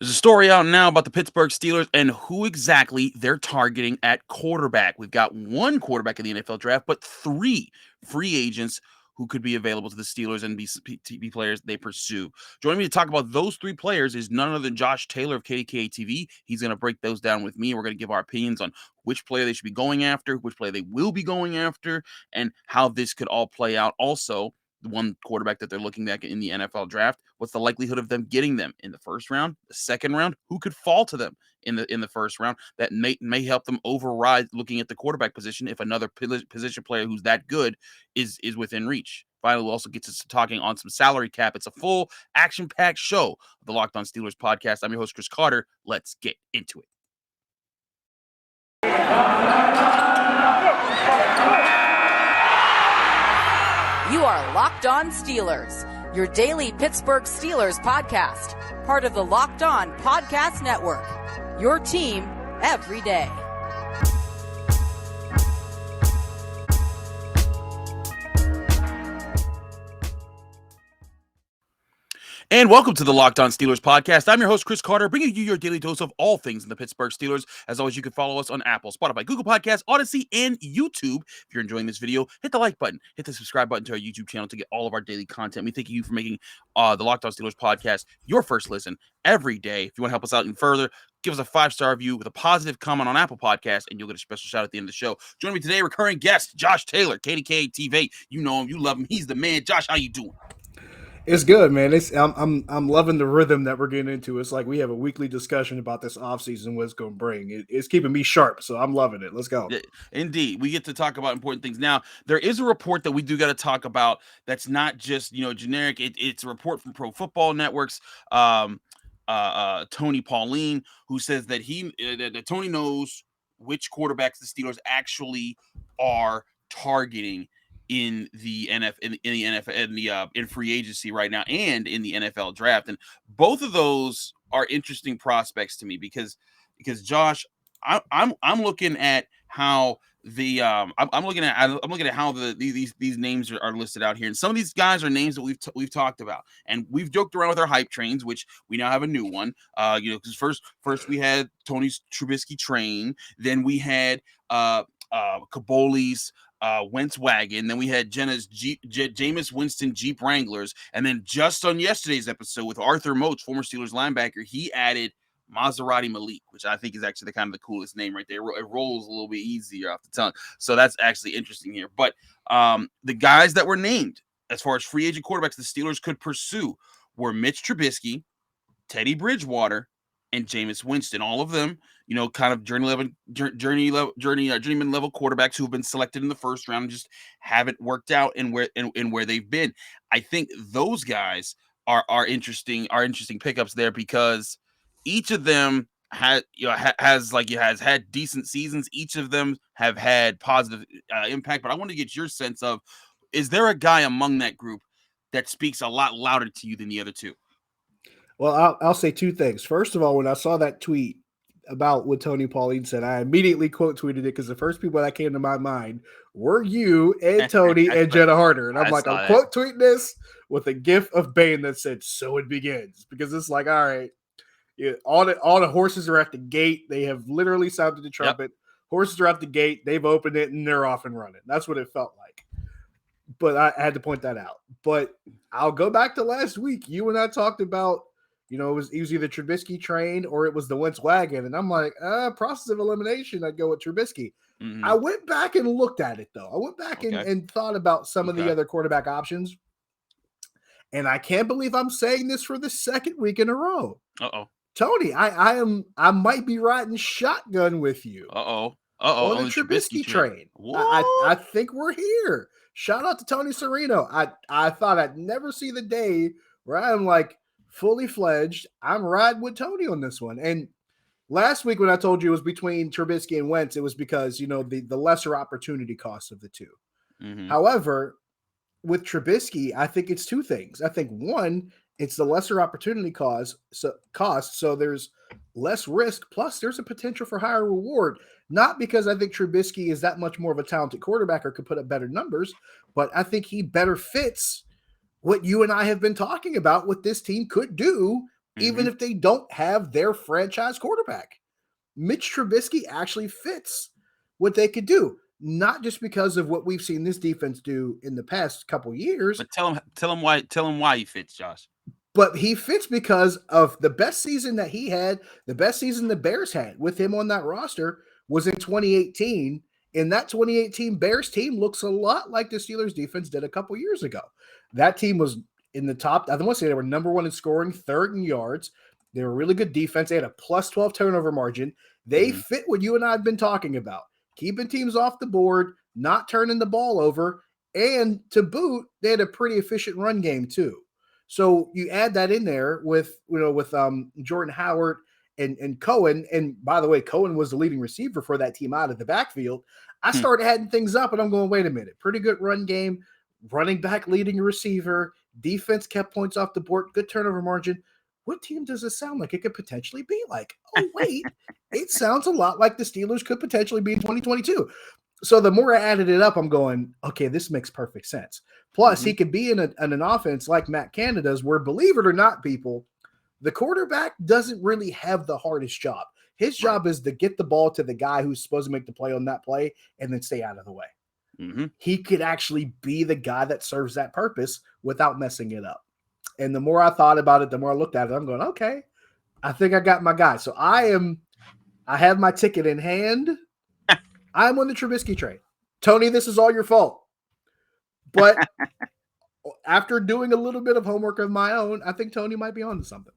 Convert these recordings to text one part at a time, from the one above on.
There's a story out now about the Pittsburgh Steelers and who exactly they're targeting at quarterback. We've got one quarterback in the NFL draft, but three free agents who could be available to the Steelers and be players they pursue. Joining me to talk about those three players is none other than Josh Taylor of KDKA TV. He's going to break those down with me. We're going to give our opinions on which player they should be going after, which player they will be going after, and how this could all play out. Also, the one quarterback that they're looking at in the NFL draft, what's the likelihood of them getting them in the first round, the second round? Who could fall to them in the first round that may help them override looking at the quarterback position if another position player who's that good is within reach. Finally, we'll also get to talking on some salary cap. It's a full action-packed show of the Locked On Steelers podcast. I'm your host, Chris Carter. Let's get into it. You are Locked On Steelers, your daily Pittsburgh Steelers podcast, part of the Locked On Podcast Network, your team every day. And welcome to the Locked On Steelers podcast. I'm your host, Chris Carter, bringing you your daily dose of all things in the Pittsburgh Steelers. As always, you can follow us on Apple, Spotify, Google Podcasts, Odyssey, and YouTube. If you're enjoying this video, hit the like button, hit the subscribe button to our YouTube channel to get all of our daily content. We thank you for making the Locked On Steelers podcast your first listen every day. If you want to help us out even further, give us a 5-star review with a positive comment on Apple Podcasts, and you'll get a special shout out at the end of the show. Joining me today, recurring guest, Josh Taylor, KDKA TV. You know him, you love him, he's the man. Josh, how you doing? It's good, man. I'm loving the rhythm that we're getting into. It's like we have a weekly discussion about this offseason, what it's going to bring. It's keeping me sharp, so I'm loving it. Let's go. Indeed. We get to talk about important things. Now, there is a report that we do got to talk about that's not just, generic. It's a report from Pro Football Network's Tony Pauline, who says that that Tony knows which quarterbacks the Steelers actually are targeting in the NFL, in free agency right now, and in the NFL draft, and both of those are interesting prospects to me because Josh, I'm looking at how I'm looking at how these names are listed out here, and some of these guys are names that we've talked about, and we've joked around with our hype trains, which we now have a new one. Because first we had Tony's Trubisky train, then we had Caboli's Wentz wagon. Then we had Jenna's Jameis Winston Jeep Wranglers. And then just on yesterday's episode with Arthur Moats, former Steelers linebacker, he added Maserati Malik, which I think is actually the coolest name right there. It rolls a little bit easier off the tongue. So that's actually interesting here. But the guys that were named as far as free agent quarterbacks the Steelers could pursue were Mitch Trubisky, Teddy Bridgewater, and Jameis Winston. All of them, kind of journeyman level quarterbacks who have been selected in the first round and just haven't worked out in where they've been. I think those guys are interesting pickups there because each of them has had decent seasons. Each of them have had positive impact. But I want to get your sense of, is there a guy among that group that speaks a lot louder to you than the other two? Well, I'll say two things. First of all, when I saw that tweet about what Tony Pauline said, I immediately quote tweeted it because the first people that came to my mind were you and Tony and Jenna Harder. And I'm quote tweeting this with a gif of Bane that said, "So it begins," because it's like, all right, all the horses are at the gate. They have literally sounded the trumpet. Yep. Horses are at the gate. They've opened it and they're off and running. That's what it felt like. But I had to point that out. But I'll go back to last week. You and I talked about, it was either Trubisky train or it was the Wentz wagon. And I'm like, process of elimination, I'd go with Trubisky. Mm-hmm. I went back and looked at it, though. I went back and thought about some of the other quarterback options. And I can't believe I'm saying this for the second week in a row. Uh-oh. Tony, I might be riding shotgun with you. On the Trubisky train. I think we're here. Shout out to Tony Serino. I thought I'd never see the day where I'm like fully fledged. I'm riding with Tony on this one. And last week when I told you it was between Trubisky and Wentz, it was because, the lesser opportunity cost of the two. Mm-hmm. However, with Trubisky, I think it's two things. I think one, it's the lesser opportunity cost, so there's less risk, plus there's a potential for higher reward. Not because I think Trubisky is that much more of a talented quarterback or could put up better numbers, but I think he better fits what you and I have been talking about, what this team could do even if they don't have their franchise quarterback. Mitch Trubisky actually fits what they could do, not just because of what we've seen this defense do in the past couple years. But tell him why he fits, Josh. But he fits because of the best season that he had, the best season the Bears had with him on that roster was in 2018. And that 2018 Bears team looks a lot like the Steelers defense did a couple years ago. That team was in the top. I don't want to say they were number one in scoring, third in yards. They were a really good defense. They had a plus 12 turnover margin. They fit what you and I have been talking about, keeping teams off the board, not turning the ball over. And to boot, they had a pretty efficient run game too. So you add that in there with Jordan Howard and Cohen. And by the way, Cohen was the leading receiver for that team out of the backfield. I started adding things up and I'm going, wait a minute, pretty good run game, running back leading a receiver, defense kept points off the board, good turnover margin. What team does it sound like it could potentially be like? Oh, wait, it sounds a lot like the Steelers could potentially be in 2022. So the more I added it up, I'm going, okay, this makes perfect sense. Plus, he could be in an offense like Matt Canada's where, believe it or not, people, the quarterback doesn't really have the hardest job. His job is to get the ball to the guy who's supposed to make the play on that play and then stay out of the way. He could actually be the guy that serves that purpose without messing it up. And the more I thought about it, the more I looked at it, I'm going, okay, I think I got my guy. So I have my ticket in hand. I'm on the Trubisky train. Tony, this is all your fault. But after doing a little bit of homework of my own, I think Tony might be on to something.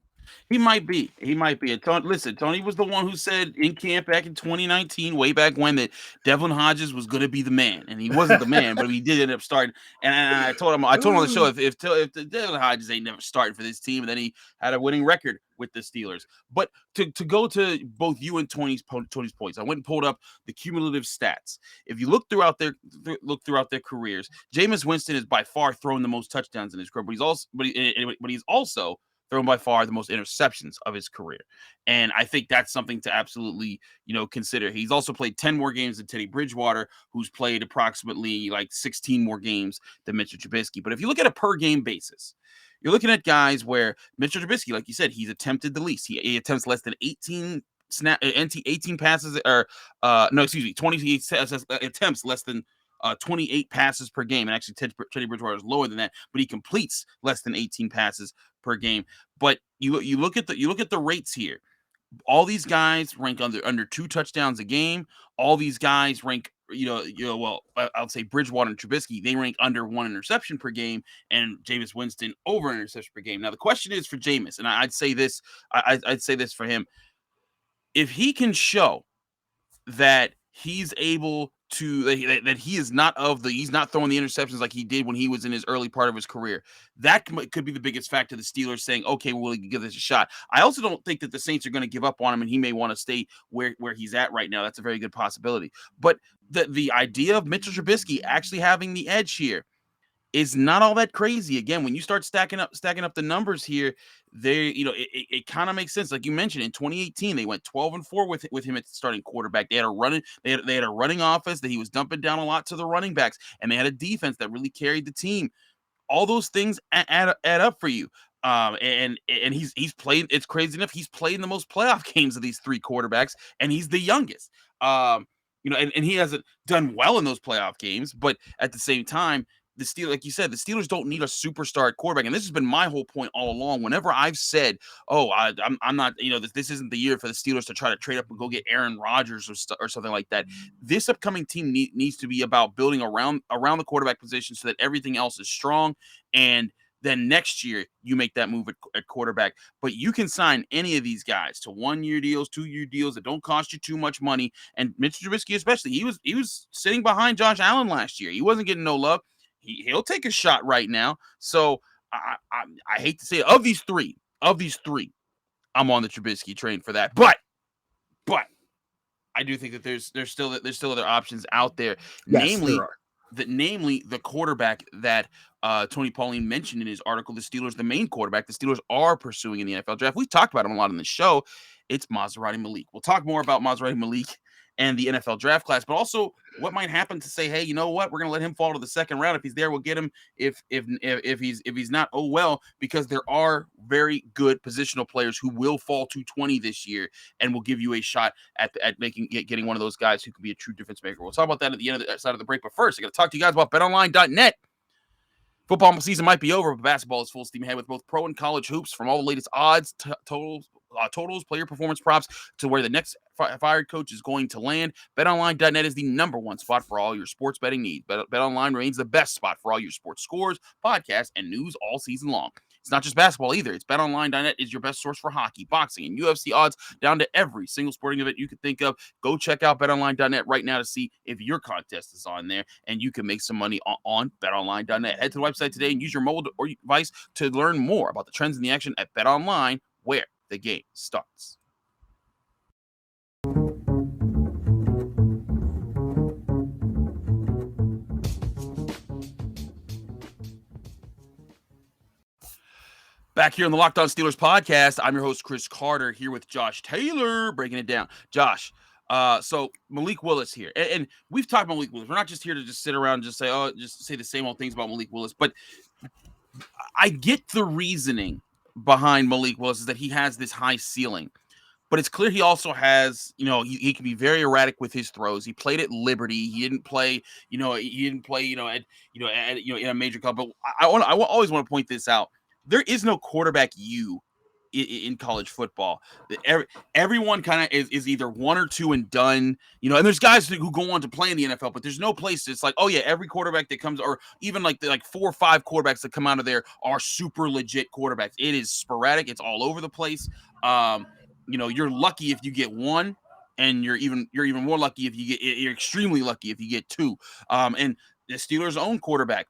He might be. Listen, Tony was the one who said in camp back in 2019, way back when, that Devlin Hodges was going to be the man, and he wasn't the man, but he did end up starting. And I told him on the show if Devlin Hodges ain't never starting for this team, and then he had a winning record with the Steelers. But to go to both you and Tony's points, I went and pulled up the cumulative stats. If you look throughout their careers, Jameis Winston is by far thrown the most touchdowns in his career, but he's also thrown by far the most interceptions of his career. And I think that's something to absolutely, consider. He's also played 10 more games than Teddy Bridgewater, who's played approximately like 16 more games than Mitchell Trubisky. But if you look at a per game basis, you're looking at guys where Mitchell Trubisky, like you said, he's attempted the least. He attempts less than 18 passes, 28 attempts less than 28 passes per game. And actually, Teddy Bridgewater is lower than that, but he completes less than 18 passes per game. But you look at the rates here. All these guys rank under 2 touchdowns a game. All these guys rank, I'll say Bridgewater and Trubisky, they rank under 1 interception per game, and Jameis Winston over an interception per game. Now the question is for Jameis, and I'd say this for him: if he can show that he's able to that he's not throwing the interceptions like he did when he was in his early part of his career, that could be the biggest factor. The Steelers saying, okay, we'll give this a shot. I also don't think that the Saints are going to give up on him, and he may want to stay where he's at right now. That's a very good possibility. But the idea of Mitchell Trubisky actually having the edge here is not all that crazy. Again, when you start stacking up the numbers here, it kind of makes sense. Like you mentioned, in 2018, they went 12-4 with him at the starting quarterback. They had a running offense that he was dumping down a lot to the running backs, and they had a defense that really carried the team. All those things add up for you. And he's played. It's crazy enough. He's played in the most playoff games of these 3 quarterbacks, and he's the youngest. And he hasn't done well in those playoff games, but at the same time, the Steelers, like you said, the Steelers don't need a superstar quarterback. And this has been my whole point all along. Whenever I've said, I'm not, this isn't the year for the Steelers to try to trade up and go get Aaron Rodgers or something like that. This upcoming team needs to be about building around the quarterback position so that everything else is strong. And then next year you make that move at quarterback. But you can sign any of these guys to 1-year deals, 2-year deals that don't cost you too much money. And Mitchell Trubisky especially, he was sitting behind Josh Allen last year. He wasn't getting no love. He'll take a shot right now. So I hate to say it, of these three, I'm on the Trubisky train for that. But I do think that there's still other options out there. Yes, namely the quarterback that Tony Pauline mentioned in his article, the main quarterback the Steelers are pursuing in the NFL draft. We talked about him a lot on the show. It's Maserati Malik. We'll talk more about Maserati Malik and the NFL draft class, but also what might happen to say, hey, you know what, we're going to let him fall to the second round. If he's there, we'll get him. If he's not, oh well, because there are very good positional players who will fall to 20 this year and will give you a shot at getting one of those guys who could be a true difference maker. We'll talk about that at the end of the side of the break. But first, I got to talk to you guys about BetOnline.net. Football season might be over, but basketball is full steam ahead with both pro and college hoops. From all the latest odds, totals, player performance props to where the next fired coach is going to land, BetOnline.net is the number one spot for all your sports betting needs. BetOnline remains the best spot for all your sports scores, podcasts, and news all season long. It's not just basketball either. It's BetOnline.net is your best source for hockey, boxing, and UFC odds down to every single sporting event you could think of. Go check out BetOnline.net right now to see if your contest is on there, and you can make some money on BetOnline.net. Head to the website today and use your mobile or device to learn more about the trends in the action at BetOnline, where the game starts. Back here on the Locked On Steelers podcast, I'm your host, Chris Carter, here with Josh Taylor, breaking it down. Josh, so Malik Willis here. And we've talked about Malik Willis. We're not just here to just sit around and just say the same old things about Malik Willis. But I get the reasoning behind Malik Willis is that he has this high ceiling. But it's clear he also has, he can be very erratic with his throws. He played at Liberty. He didn't play, in a major club. But I always want to point this out. There is no quarterback in college football. Everyone kind of is either one or two and done, and there's guys who go on to play in the NFL, but there's no place it's like, oh yeah, every quarterback that comes, or even like 4 or 5 quarterbacks that come out of there are super legit quarterbacks. It is sporadic. It's all over the place. You're lucky if you get one, and you're even more lucky if you're extremely lucky if you get 2. And the Steelers' own quarterback,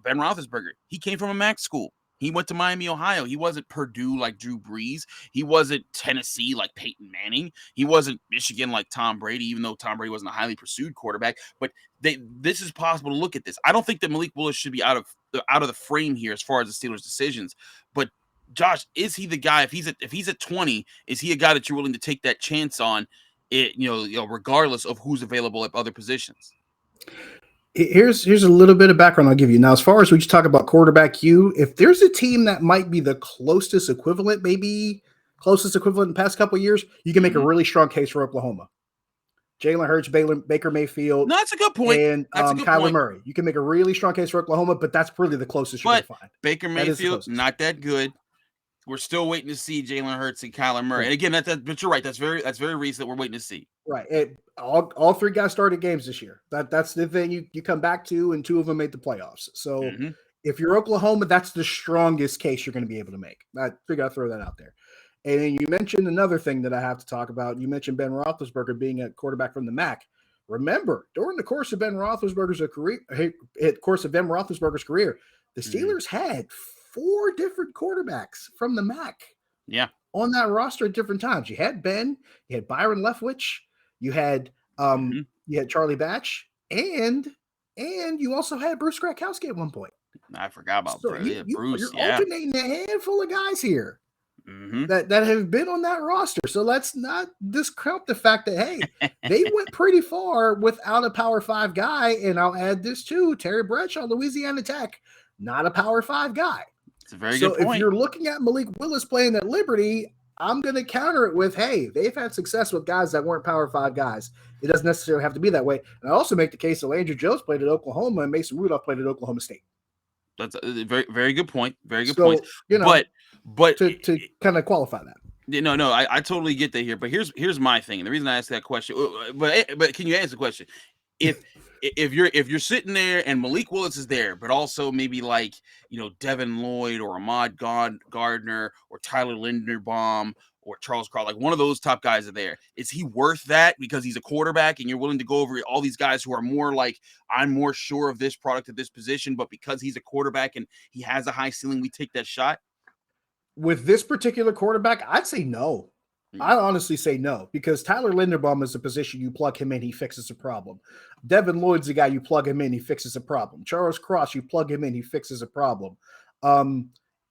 Ben Roethlisberger, he came from a MAC school. He went to Miami, Ohio. He wasn't Purdue like Drew Brees. He wasn't Tennessee like Peyton Manning. He wasn't Michigan like Tom Brady, even though Tom Brady wasn't a highly pursued quarterback. But this is possible to look at this. I don't think that Malik Willis should be out of the frame here as far as the Steelers' decisions. But Josh, is he the guy? If he's at 20, is he a guy that you're willing to take that chance on? It regardless of who's available at other positions. Here's a little bit of background I'll give you. Now, as far as we just talk about quarterback if there's a team that might be the closest equivalent in the past couple of years, you can make a really strong case for Oklahoma. Jalen Hurts, Baker Mayfield. No, that's a good point. And Kyler Murray. You can make a really strong case for Oklahoma, but that's really the closest you're going to find. Baker Mayfield, not that good. We're still waiting to see Jalen Hurts and Kyler Murray. And again, but you're right. That's very recent that we're waiting to see. Right. All 3 guys started games this year. That's the thing you come back to, and 2 of them made the playoffs. So if you're Oklahoma, that's the strongest case you're going to be able to make. I figure I'll throw that out there. And you mentioned another thing that I have to talk about. You mentioned Ben Roethlisberger being a quarterback from the MAC. Remember, during the course of Ben Roethlisberger's career, the Steelers had 4 different quarterbacks from the MAC. Yeah. On that roster at different times. You had Ben, you had Byron Leftwich, you had Charlie Batch, and you also had Bruce Gradkowski at one point. I forgot about Bruce. You're alternating a handful of guys here that have been on that roster. So let's not discount the fact that, hey, they went pretty far without a Power 5 guy. And I'll add this too, Terry Bradshaw, Louisiana Tech, not a Power 5 guy. It's a very good point. So if you're looking at Malik Willis playing at Liberty, I'm going to counter it with, hey, they've had success with guys that weren't Power 5 guys. It doesn't necessarily have to be that way. And I also make the case that Landry Jones played at Oklahoma and Mason Rudolph played at Oklahoma State. That's a very, very good point. Very good point. But to kind of qualify that. No, I totally get that here. But here's my thing. And the reason I asked that question, but can you answer the question? If you're sitting there and Malik Willis is there, but also maybe like, Devin Lloyd or Ahmad Gardner or Tyler Linderbaum or Charles Cross, like one of those top guys are there. Is he worth that because he's a quarterback and you're willing to go over all these guys who are more like, I'm more sure of this product at this position, but because he's a quarterback and he has a high ceiling, we take that shot? With this particular quarterback, I'd say no. I honestly say no, because Tyler Linderbaum is a position you plug him in, he fixes a problem. Devin Lloyd's the guy you plug him in, he fixes a problem. Charles Cross, you plug him in, he fixes a problem.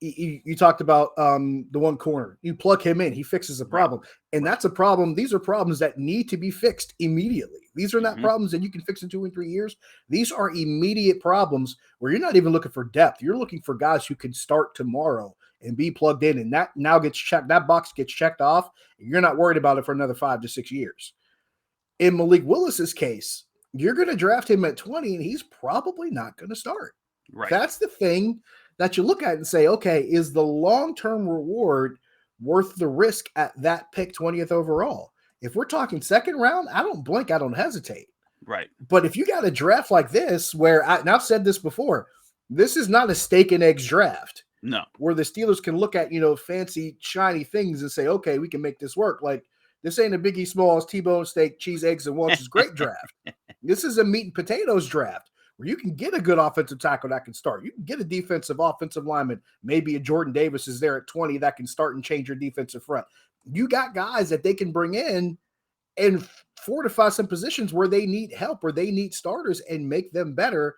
you talked about the one corner. You plug him in, he fixes the problem. And that's a problem. These are problems that need to be fixed immediately. These are not problems that you can fix in 2 and 3 years. These are immediate problems where you're not even looking for depth. You're looking for guys who can start tomorrow and be plugged in. And that now gets checked. That box gets checked off. And you're not worried about it for another 5 to 6 years. In Malik Willis's case, you're going to draft him at 20 and he's probably not going to start. Right. That's the thing that you look at and say, okay, is the long-term reward worth the risk at that pick 20th overall? If we're talking second round, I don't blink, I don't hesitate. Right. But if you got a draft like this, where and I've said this before, this is not a steak and eggs draft. No. Where the Steelers can look at, fancy, shiny things and say, okay, we can make this work. Like, this ain't a Biggie Smalls, T-bone steak, cheese, eggs, and Welch's great draft. This is a meat and potatoes draft where you can get a good offensive tackle that can start. You can get a offensive lineman. Maybe a Jordan Davis is there at 20 that can start and change your defensive front. You got guys that they can bring in and fortify some positions where they need help, where they need starters and make them better,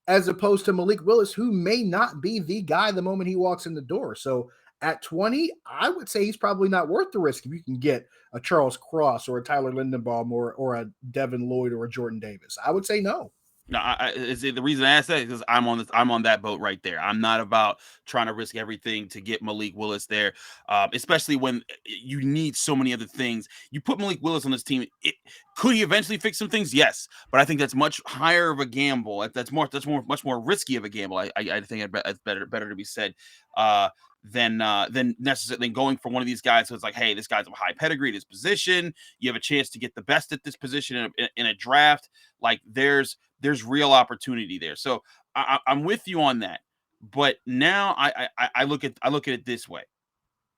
as opposed to Malik Willis, who may not be the guy the moment he walks in the door. So at 20, I would say he's probably not worth the risk if you can get a Charles Cross or a Tyler Lindenbaum or a Devin Lloyd or a Jordan Davis. I would say no. No, the reason I asked that is because I'm on that boat right there. I'm not about trying to risk everything to get Malik Willis there, especially when you need so many other things. You put Malik Willis on this team. Could he eventually fix some things? Yes, but I think that's much higher of a gamble. That's much more risky of a gamble. I think it's better to be said. Than necessarily going for one of these guys. So it's like, hey, this guy's a high pedigree at his position. You have a chance to get the best at this position in a draft. Like there's real opportunity there. So I'm with you on that. But now I look at it this way.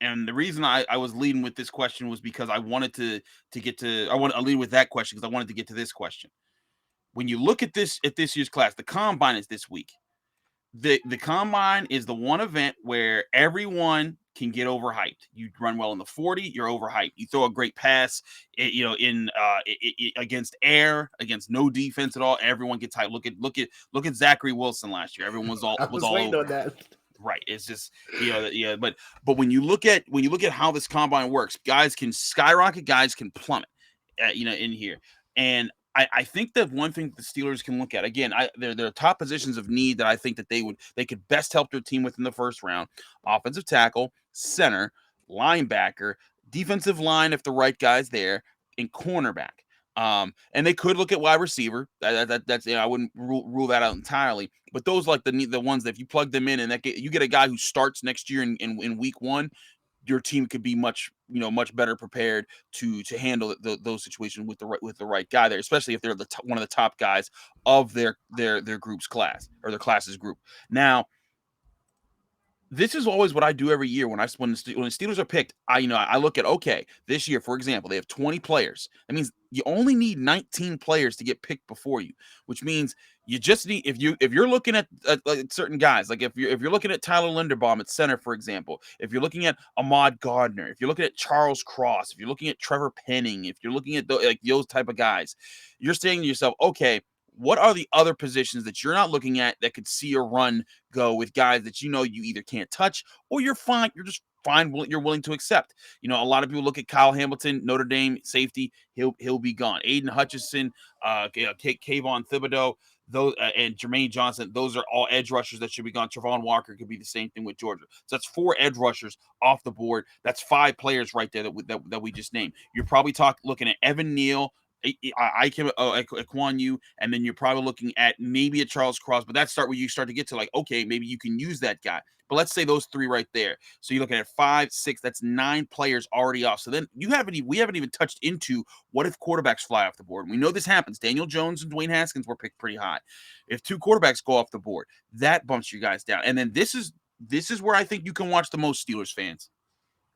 And the reason I was leading with this question was because I wanted to lead with that question because I wanted to get to this question. When you look at this year's class, the combine is this week. The combine is the one event where everyone can get overhyped. You run well in the 40, you're overhyped. You throw a great pass, against air, against no defense at all. Everyone gets hyped. Look at Zachary Wilson last year. Everyone was all over on that. Right. It's just but when you look at how this combine works, guys can skyrocket, guys can plummet. In here, and I think that one thing the Steelers can look at, again, there are top positions of need that I think that they could best help their team with in the first round: offensive tackle, center, linebacker, defensive line if the right guy's there, and cornerback. And they could look at wide receiver. That's I wouldn't rule that out entirely. But those like the ones that if you plug them in and you get a guy who starts next year in week 1. Your team could be much better prepared to handle those situations with the right guy there, especially if they're one of the top guys of their group's class or their class's group. Now, this is always what I do every year when the Steelers are picked. I look at, okay, this year, for example, they have 20 players. That means you only need 19 players to get picked before you, which means you just need if you're looking at certain guys, like if you're looking at Tyler Linderbaum at center, for example, if you're looking at Ahmad Gardner, if you're looking at Charles Cross, if you're looking at Trevor Penning, if you're looking at those type of guys, you're saying to yourself, okay, what are the other positions that you're not looking at that could see a run go with guys that you either can't touch or you're just fine, you're willing to accept? A lot of people look at Kyle Hamilton, Notre Dame safety, he'll be gone. Aiden Hutchinson, Kayvon Thibodeau, those and Jermaine Johnson, those are all edge rushers that should be gone. Travon Walker could be the same thing with Georgia. So that's 4 edge rushers off the board. That's 5 players right there that we just named. You're probably looking at Evan Neal, Quan Yu, and then you're probably looking at maybe a Charles Cross, but that's where you start to get to okay, maybe you can use that guy. But let's say those 3 right there. So you're looking at 5, 6, that's 9 players already off. So then we haven't even touched into what if quarterbacks fly off the board. We know this happens. Daniel Jones and Dwayne Haskins were picked pretty high. If 2 quarterbacks go off the board, that bumps you guys down. And then this is where I think you can watch the most Steelers fans.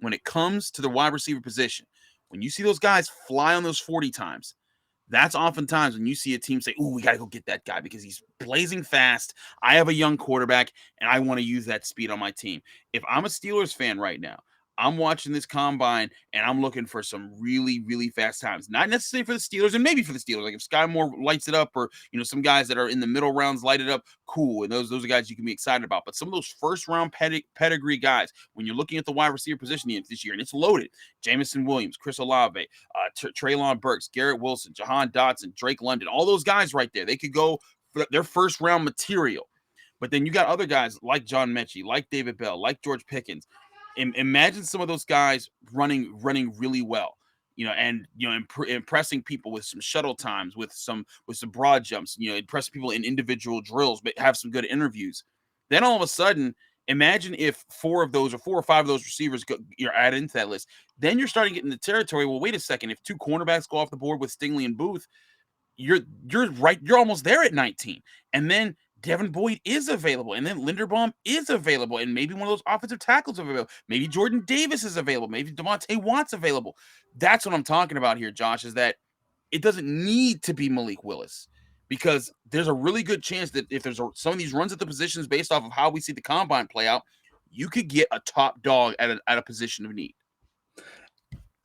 When it comes to the wide receiver position, when you see those guys fly on those 40 times, that's oftentimes when you see a team say, "Ooh, we got to go get that guy because he's blazing fast. I have a young quarterback, and I want to use that speed on my team." If I'm a Steelers fan right now, I'm watching this combine and I'm looking for some really, really fast times. Not necessarily for the Steelers and maybe for the Steelers. Like if Sky Moore lights it up or, some guys that are in the middle rounds light it up, cool. And those are guys you can be excited about. But some of those first round pedigree guys, when you're looking at the wide receiver position this year, and it's loaded, Jamison Williams, Chris Olave, Treylon Burks, Garrett Wilson, Jahan Dotson, Drake London, all those guys right there, they could go for their first round material. But then you got other guys like John Mechie, like David Bell, like George Pickens. Imagine some of those guys running really well, and impressing people with some shuttle times, with some broad jumps, impress people in individual drills, but have some good interviews. Then all of a sudden, imagine if 4 or 5 of those receivers you're added into that list. Then you're starting to get in the territory. Well, wait a second. If 2 cornerbacks go off the board with Stingley and Booth, you're right. You're almost there at 19, and then Devin Boyd is available, and then Linderbaum is available, and maybe one of those offensive tackles available. Maybe Jordan Davis is available. Maybe Devontae Watt's available. That's what I'm talking about here, Josh, is that it doesn't need to be Malik Willis, because there's a really good chance that if there's some of these runs at the positions based off of how we see the combine play out, you could get a top dog at a position of need.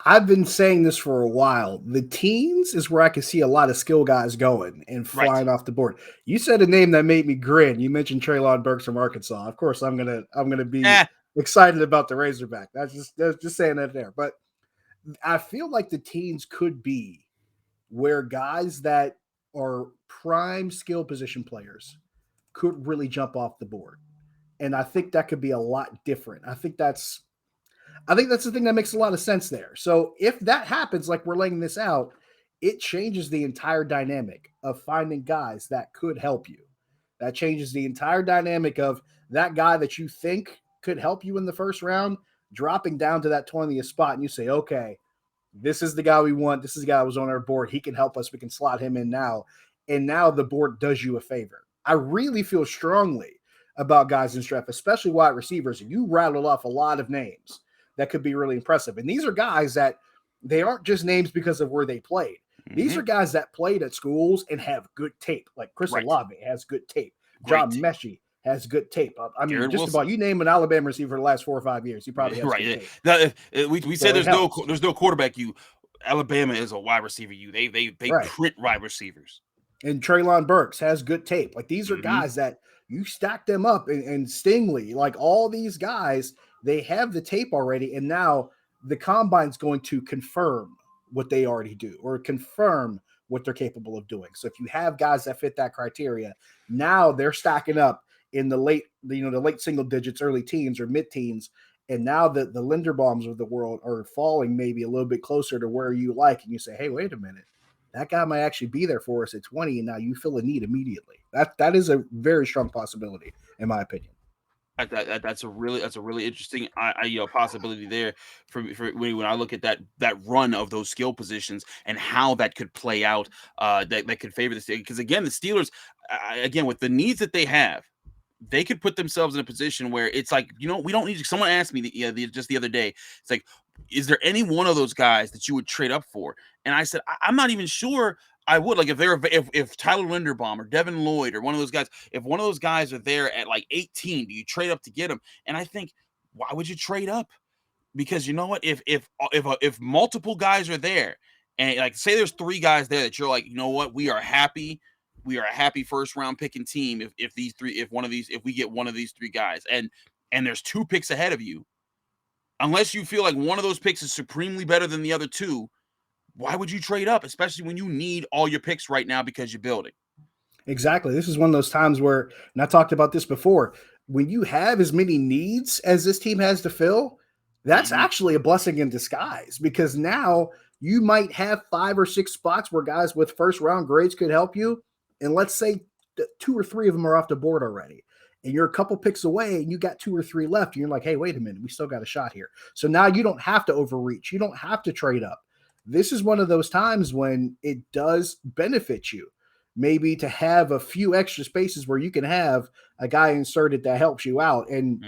I've been saying this for a while. The teens is where I can see a lot of skill guys going and flying off the board. You said a name that made me grin. You mentioned Treylon Burks from Arkansas. Of course, I'm gonna be excited about the Razorback. That's just saying that there. But I feel like the teens could be where guys that are prime skill position players could really jump off the board, and I think that could be a lot different. I think that's the thing that makes a lot of sense there. So if that happens, like we're laying this out, it changes the entire dynamic of finding guys that could help you. That changes the entire dynamic of that guy that you think could help you in the first round, dropping down to that 20th spot, and you say, okay, this is the guy we want. This is the guy that was on our board. He can help us. We can slot him in now. And now the board does you a favor. I really feel strongly about guys in this draft, especially wide receivers. And you rattled off a lot of names that could be really impressive. And these are guys that they aren't just names because of where they played. Mm-hmm. These are guys that played at schools and have good tape. Like Chris Olave has good tape. John Mechie has good tape. I mean, just about you name an Alabama receiver for the last 4 or 5 years, he probably has good tape. Now, we said there's no quarterback you. Alabama is a wide receiver you. They print wide receivers. And Treylon Burks has good tape. Like these are guys that you stack them up, and Stingley, like all these guys, they have the tape already, and now the combine's going to confirm what they already do or confirm what they're capable of doing. So if you have guys that fit that criteria, now they're stacking up in the late single digits, early teens or mid-teens, and now the Linderbaums of the world are falling maybe a little bit closer to where you like, and you say, hey, wait a minute, that guy might actually be there for us at 20, and now you feel a need immediately. That is a very strong possibility, in my opinion. That's a really interesting possibility there for when I look at that run of those skill positions and how that could play out, that could favor the Steelers. Because again, the Steelers, again, with the needs that they have, they could put themselves in a position where it's like, we don't need. Someone asked me just the other day, it's like, is there any one of those guys that you would trade up for? And I said, I'm not even sure I would. Like if Tyler Linderbaum or Devin Lloyd or one of those guys, if one of those guys are there at like 18, do you trade up to get them? And I think, why would you trade up? Because you know what? If multiple guys are there, and like say there's 3 guys there that you're like, you know what, we are a happy first round picking team if we get one of these 3 guys, and there's 2 picks ahead of you. Unless you feel like one of those picks is supremely better than the other 2, why would you trade up, especially when you need all your picks right now because you're building? Exactly. This is one of those times where, and I talked about this before, when you have as many needs as this team has to fill, that's actually a blessing in disguise, because now you might have 5 or 6 spots where guys with first round grades could help you. And let's say 2 or 3 of them are off the board already, and you're a couple picks away and you got 2 or 3 left, and you're like, hey, wait a minute, we still got a shot here. So now you don't have to overreach. You don't have to trade up. This is one of those times when it does benefit you maybe to have a few extra spaces where you can have a guy inserted that helps you out. And,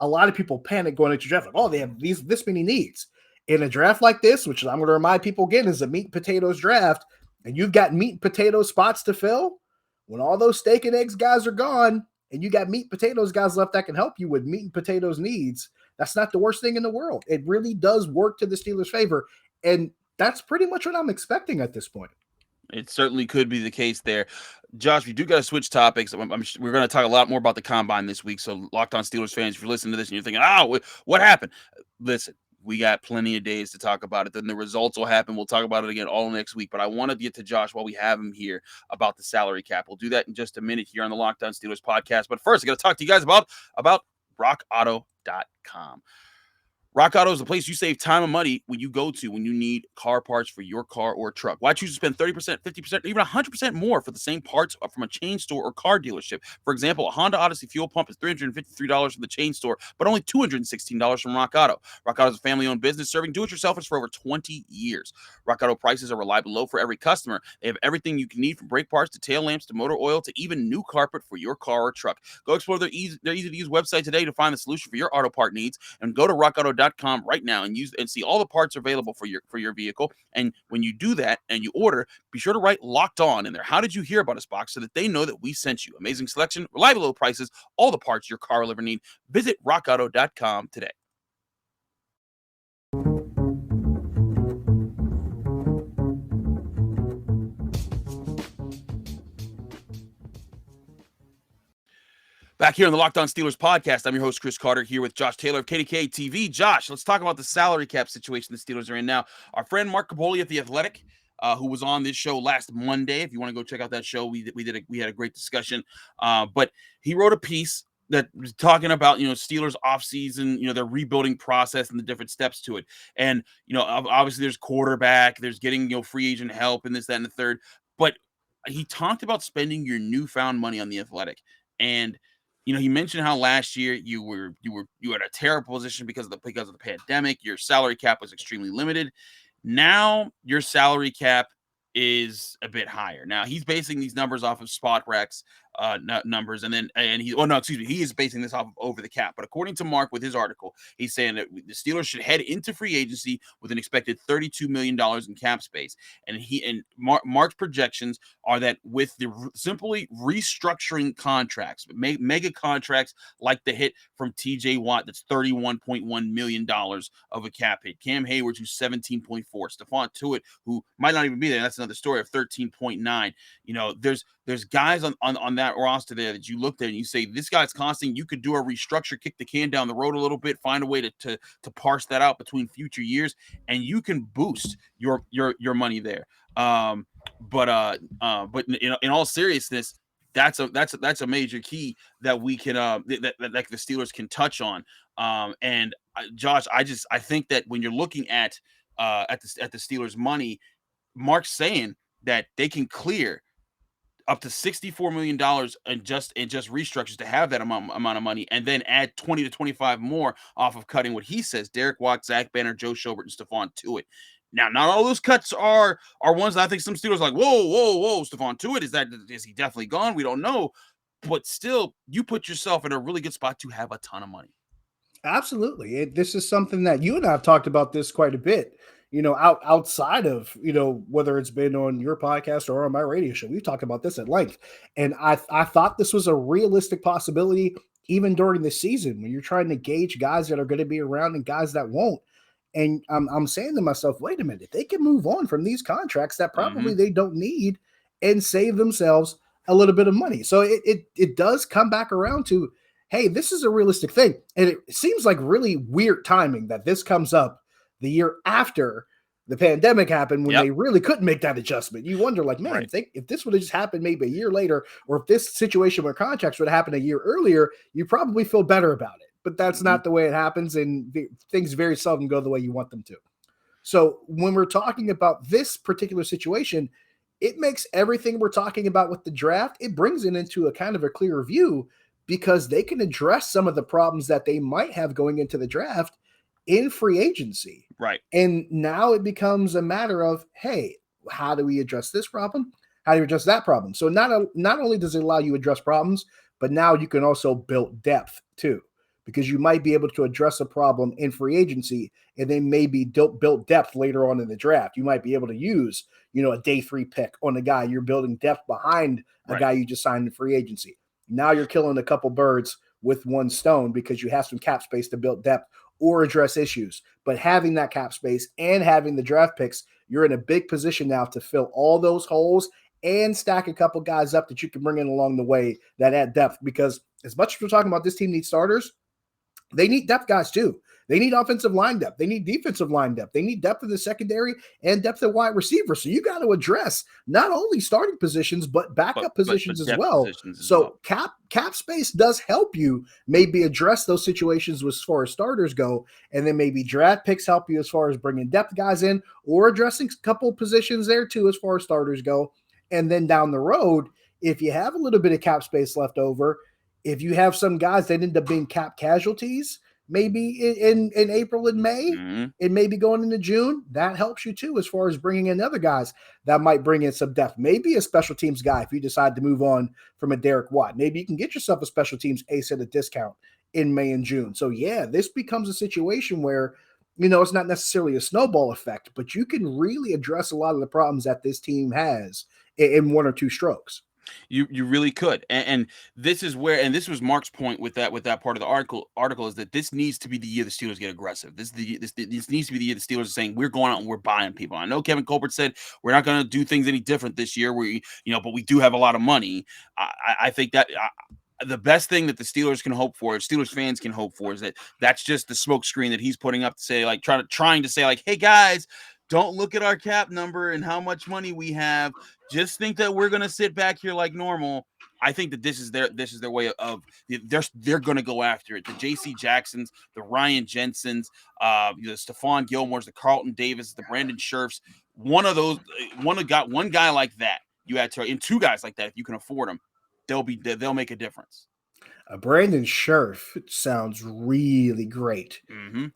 a lot of people panic going into draft. Like, oh, they have this many needs. In a draft like this, which I'm going to remind people again is a meat and potatoes draft, and you've got meat and potato spots to fill, when all those steak and eggs guys are gone and you got meat and potatoes guys left that can help you with meat and potatoes needs, that's not the worst thing in the world. It really does work to the Steelers' favor. And that's pretty much what I'm expecting at this point. It certainly could be the case there. Josh, we do got to switch topics. We're going to talk a lot more about the combine this week. So, Locked On Steelers fans, if you're listening to this and you're thinking, what happened? Listen, we got plenty of days to talk about it. Then the results will happen. We'll talk about it again all next week. But I want to get to Josh while we have him here about the salary cap. We'll do that in just a minute here on the Locked On Steelers podcast. But first, I got to talk to you guys about rockauto.com. Rock Auto is the place you save time and money when you go to when you need car parts for your car or truck. Why choose to spend 30%, 50%, even 100% more for the same parts from a chain store or car dealership? For example, a Honda Odyssey fuel pump is $353 from the chain store, but only $216 from Rock Auto. Rock Auto is a family-owned business serving do-it-yourselfers for over 20 years. Rock Auto prices are reliably low for every customer. They have everything you can need from brake parts to tail lamps to motor oil to even new carpet for your car or truck. Go explore their easy-to-use website today to find the solution for your auto part needs, and go to rockauto.com right now and see all the parts available for your vehicle. And when you do that and you order, be sure to write Locked On in there. How did you hear about us box so that they know that we sent you? Amazing selection, reliable low prices, all the parts your car will ever need. Visit rockauto.com today. Back here on the Locked On Steelers podcast, I'm your host, Chris Carter, here with Josh Taylor of KDK TV. Josh, let's talk about the salary cap situation the Steelers are in now. Our friend Mark Capoli at The Athletic, who was on this show last Monday. If you want to go check out that show, we had a great discussion. But he wrote a piece that was talking about, Steelers offseason, their rebuilding process and the different steps to it. And, obviously there's quarterback, there's getting, free agent help and this, that, and the third. But he talked about spending your newfound money on The Athletic. And he mentioned how last year you were at a terrible position because of the pandemic. Your salary cap was extremely limited. Now your salary cap is a bit higher. Now he's basing these numbers off of SpotRac's numbers, he is basing this off of Over the Cap. But according to Mark with his article, he's saying that the Steelers should head into free agency with an expected $32 million in cap space. And Mark's projections are that with the simply restructuring contracts, mega contracts like the hit from TJ Watt, that's $31.1 million of a cap hit. Cam Hayward, who's 17.4. Stephon Tuitt, who might not even be there. That's another story of 13.9. There's guys on that roster there that you look there and you say, this guy's costing, you could do a restructure, kick the can down the road a little bit, find a way to parse that out between future years, and you can boost your money there. But in all seriousness, that's a major key that we can that the Steelers can touch on. And Josh, I think that when you're looking at the Steelers' money, Mark's saying that they can clear up to $64 million in just restructures to have that amount of money, and then add 20 to 25 more off of cutting what he says: Derek Watt, Zach Banner, Joe Schobert, and Stephon Tuitt. Now, not all those cuts are ones that I think some Steelers are like, whoa, Stephon Tuitt, is he definitely gone? We don't know, but still, you put yourself in a really good spot to have a ton of money. Absolutely. This is something that you and I have talked about this quite a bit. Outside of, whether it's been on your podcast or on my radio show, we've talked about this at length. And I thought this was a realistic possibility even during the season when you're trying to gauge guys that are going to be around and guys that won't. And I'm saying to myself, wait a minute, they can move on from these contracts that probably they don't need and save themselves a little bit of money. So it does come back around to, hey, this is a realistic thing. And it seems like really weird timing that this comes up the year after the pandemic happened when they really couldn't make that adjustment. You wonder, like, man, if this would have just happened maybe a year later, or if this situation with contracts would have happened a year earlier, you probably feel better about it. But that's not the way it happens, and things very seldom go the way you want them to. So when we're talking about this particular situation, it makes everything we're talking about with the draft, it brings it into a kind of a clearer view, because they can address some of the problems that they might have going into the draft in free agency. Right. And now it becomes a matter of, hey, how do we address this problem? How do you address that problem? So not only does it allow you to address problems, but now you can also build depth too, because you might be able to address a problem in free agency and then maybe build depth later on in the draft. You might be able to use, a day 3 pick on a guy. You're building depth behind a guy you just signed in free agency. Now you're killing a couple birds with one stone because you have some cap space to build depth or address issues. But having that cap space and having the draft picks, you're in a big position now to fill all those holes and stack a couple guys up that you can bring in along the way that add depth. Because as much as we're talking about this team needs starters, they need depth guys too. They need offensive line depth. They need defensive line depth. They need depth in the secondary and depth at wide receiver. So you got to address not only starting positions, but backup positions as well. So cap space does help you maybe address those situations as far as starters go. And then maybe draft picks help you as far as bringing depth guys in or addressing a couple positions there too as far as starters go. And then down the road, if you have a little bit of cap space left over, if you have some guys that end up being cap casualties, maybe in April and May, and maybe going into June, that helps you too as far as bringing in other guys that might bring in some depth. Maybe a special teams guy if you decide to move on from a Derek Watt. Maybe you can get yourself a special teams ace at a discount in May and June. So yeah, this becomes a situation where, it's not necessarily a snowball effect, but you can really address a lot of the problems that this team has in one or two strokes. You really could, and this is where, and this was Mark's point with that part of the article is that this needs to be the year the Steelers get aggressive. This needs to be the year the Steelers are saying we're going out and we're buying people. I know Kevin Colbert said we're not going to do things any different this year. But we do have a lot of money. I think that. The best thing that the Steelers can hope for, Steelers fans can hope for, is that's just the smoke screen that he's putting up to say, like, trying to say, like, hey guys, don't look at our cap number and how much money we have. Just think that we're gonna sit back here like normal. I think that this is their way of they're gonna go after it. The J.C. Jacksons, the Ryan Jensens, the Stephon Gilmores, the Carlton Davis, the Brandon Scherfs. One guy like that you had to, and two guys like that if you can afford them. They'll make a difference. Brandon Scherf sounds really great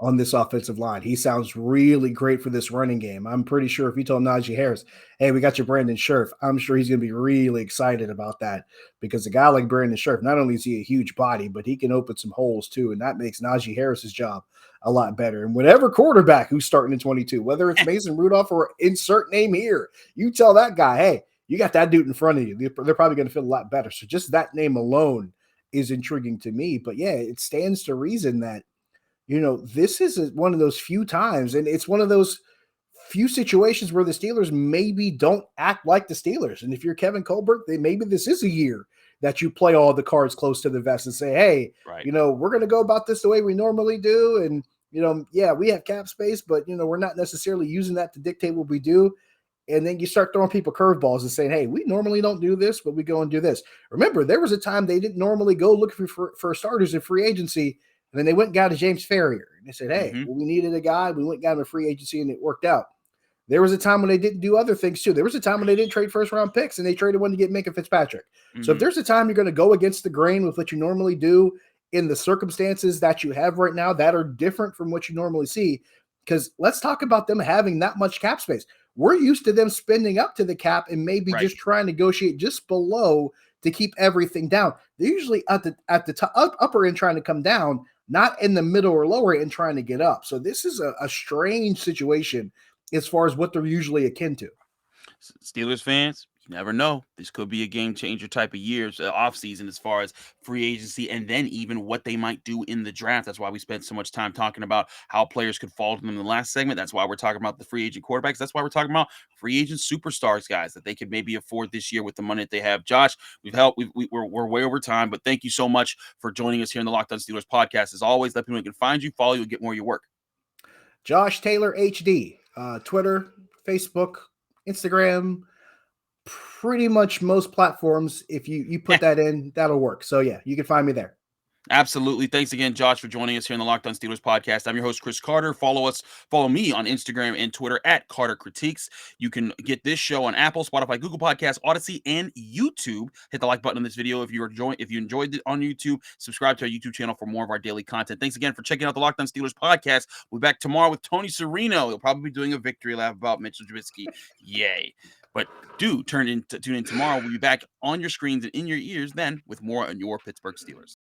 on this offensive line. He sounds really great for this running game. I'm pretty sure if you told Najee Harris, hey, we got your Brandon Scherf, I'm sure he's going to be really excited about that, because a guy like Brandon Scherf, not only is he a huge body, but he can open some holes too, and that makes Najee Harris's job a lot better. And whatever quarterback who's starting in 22, whether it's Mason Rudolph or insert name here, you tell that guy, hey, you got that dude in front of you. They're probably going to feel a lot better. So just that name alone is intriguing to me. But yeah, it stands to reason that, this is one of those few times, and it's one of those few situations where the Steelers maybe don't act like the Steelers. And if you're Kevin Colbert, maybe this is a year that you play all the cards close to the vest and say, hey, right, we're going to go about this the way we normally do. And, yeah, we have cap space, but, we're not necessarily using that to dictate what we do. And then you start throwing people curveballs and saying, hey, we normally don't do this, but we go and do this. Remember, there was a time they didn't normally go looking for starters in free agency, and then they went and got a James Ferrier. And they said, hey, we needed a guy. We went and got him a free agency, and it worked out. There was a time when they didn't do other things, too. There was a time when they didn't trade first-round picks, and they traded one to get Minka Fitzpatrick. So if there's a time you're going to go against the grain with what you normally do in the circumstances that you have right now that are different from what you normally see, because let's talk about them having that much cap space. We're used to them spending up to the cap and maybe just trying to negotiate just below to keep everything down. They're usually at the upper end trying to come down, not in the middle or lower end trying to get up. So this is a strange situation as far as what they're usually akin to. Steelers fans, you never know. This could be a game changer type of year, offseason, as far as free agency, and then even what they might do in the draft. That's why we spent so much time talking about how players could fall to them in the last segment. That's why we're talking about the free agent quarterbacks. That's why we're talking about free agent superstars, guys, that they could maybe afford this year with the money that they have. Josh, we're way over time, but thank you so much for joining us here in the Locked On Steelers podcast. As always, let people know you can find you, follow you, and get more of your work. Josh Taylor HD, Twitter, Facebook, Instagram, pretty much most platforms. If you put that in, that'll work. So yeah, you can find me there. Absolutely. Thanks again, Josh, for joining us here in the Locked On Steelers podcast. I'm your host, Chris Carter. Follow me on Instagram and Twitter at Carter Critiques. You can get this show on Apple, Spotify, Google Podcasts, Odyssey, and YouTube. Hit the like button on this video if you enjoyed it on YouTube. Subscribe to our YouTube channel for more of our daily content. Thanks again for checking out the Locked On Steelers podcast. We'll be back tomorrow with Tony Serino. He'll probably be doing a victory lap about Mitchell Trubisky. Yay. But do tune in tomorrow. We'll be back on your screens and in your ears then with more on your Pittsburgh Steelers.